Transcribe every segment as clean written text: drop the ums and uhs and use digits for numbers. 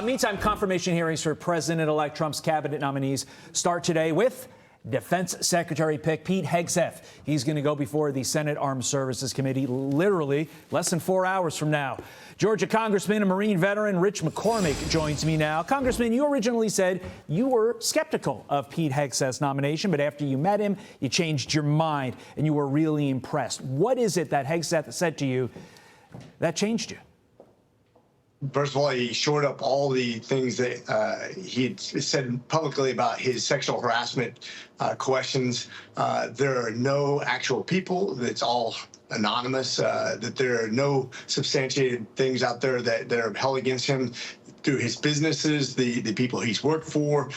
Meantime, confirmation hearings for President-elect Trump's cabinet nominees start today with Defense Secretary pick Pete Hegseth. He's going to go before the Senate Armed Services Committee literally less than 4 hours from now. Georgia Congressman and Marine veteran Rich McCormick joins me now. Congressman, you originally said you were skeptical of Pete Hegseth's nomination, but after you met him, you changed your mind and you were really impressed. What is it that Hegseth said to you that changed you? First of all, he shored up all the things that he had said publicly about his sexual harassment questions. There are no actual people. It's all anonymous, that there are no substantiated things out there that are held against him through his businesses, the people he's worked for.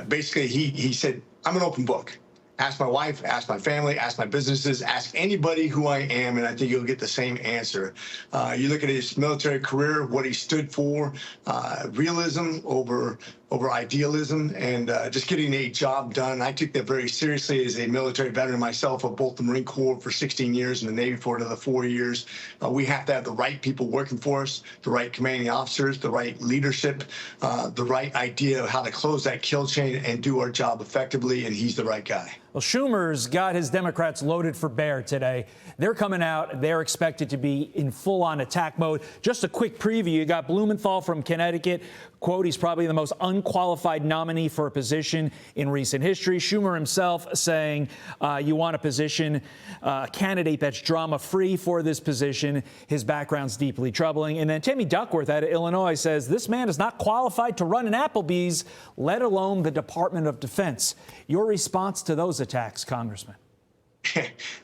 Basically, he said, I'm an open book. Ask my wife, ask my family, ask my businesses, ask anybody who I am, and I think you'll get the same answer. You look at his military career, what he stood for, realism over idealism, and just getting a job done. I took that very seriously as a military veteran myself of both the Marine Corps for 16 years and the Navy for another 4 years. We have to have the right people working for us, the right commanding officers, the right leadership, the right idea of how to close that kill chain and do our job effectively, and he's the right guy. Well, Schumer's got his Democrats loaded for bear today. They're coming out. They're expected to be in full-on attack mode. Just a quick preview. You got Blumenthal from Connecticut. Quote, he's probably the most unqualified nominee for a position in recent history. Schumer himself saying you want a position, candidate that's drama-free for this position. His background's deeply troubling. And then Tammy Duckworth out of Illinois says this man is not qualified to run an Applebee's, let alone the Department of Defense. Your response to those attacks, Congressman?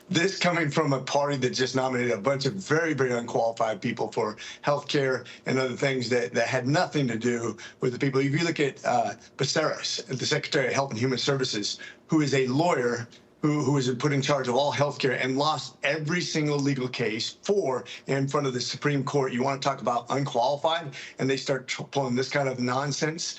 This coming from a party that just nominated a bunch of very, very unqualified people for health care and other things that had nothing to do with the people. If you look at Becerras, the Secretary of Health and Human Services, who is a lawyer who was put in charge of all health care and lost every single legal case in front of the Supreme Court. You want to talk about unqualified, and they start pulling this kind of nonsense.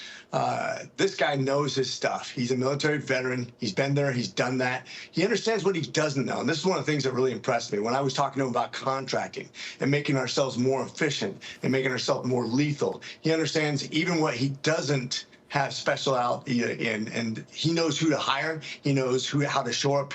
This guy knows his stuff. He's a military veteran. He's been there. He's done that. He understands what he doesn't know. And this is one of the things that really impressed me when I was talking to him about contracting and making ourselves more efficient and making ourselves more lethal. He understands even what he doesn't have specialty in, and he knows who to hire. He knows how to shore up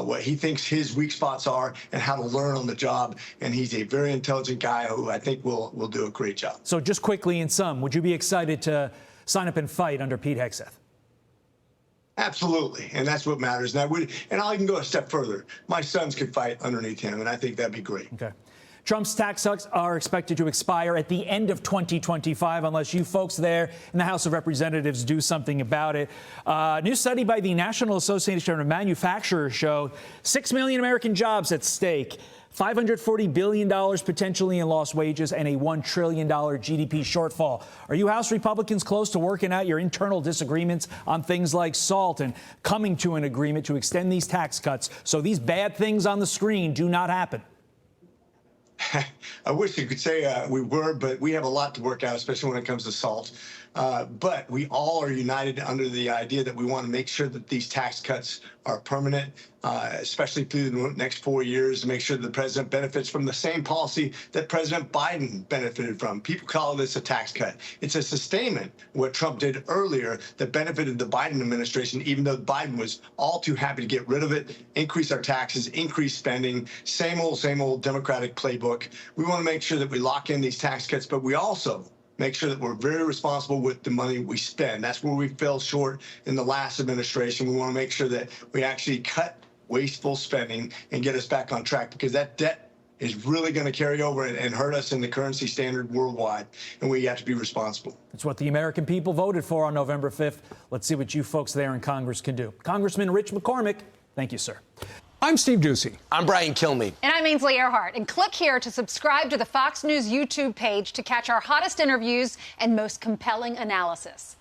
what he thinks his weak spots are and how to learn on the job. And he's a very intelligent guy who I think will do a great job. So just quickly in sum, would you be excited to sign up and fight under Pete Hegseth? Absolutely, and that's what matters. And I'll even go a step further. My sons could fight underneath him, and I think that'd be great. Okay. Trump's tax cuts are expected to expire at the end of 2025 unless you folks there in the House of Representatives do something about it. A new study by the National Association of Manufacturers showed 6 million American jobs at stake, $540 billion potentially in lost wages, and a $1 trillion GDP shortfall. Are you House Republicans close to working out your internal disagreements on things like SALT and coming to an agreement to extend these tax cuts so these bad things on the screen do not happen? I wish you could say we were, but we have a lot to work out, especially when it comes to SALT. But we all are united under the idea that we want to make sure that these tax cuts are permanent, especially through the next 4 years, to make sure that the president benefits from the same policy that President Biden benefited from. People call this a tax cut. It's a sustainment, what Trump did earlier, that benefited the Biden administration, even though Biden was all too happy to get rid of it, increase our taxes, increase spending, same old Democratic playbook. We want to make sure that we lock in these tax cuts, but we also make sure that we're very responsible with the money we spend. That's where we fell short in the last administration. We want to make sure that we actually cut wasteful spending and get us back on track, because that debt is really going to carry over and hurt us in the currency standard worldwide, and we have to be responsible. It's what the American people voted for on November 5th. Let's see what you folks there in Congress can do. Congressman Rich McCormick, thank you, sir. I'm Steve Ducey. I'm Brian Kilmeade. And I'm Ainsley Earhart. And click here to subscribe to the Fox News YouTube page to catch our hottest interviews and most compelling analysis.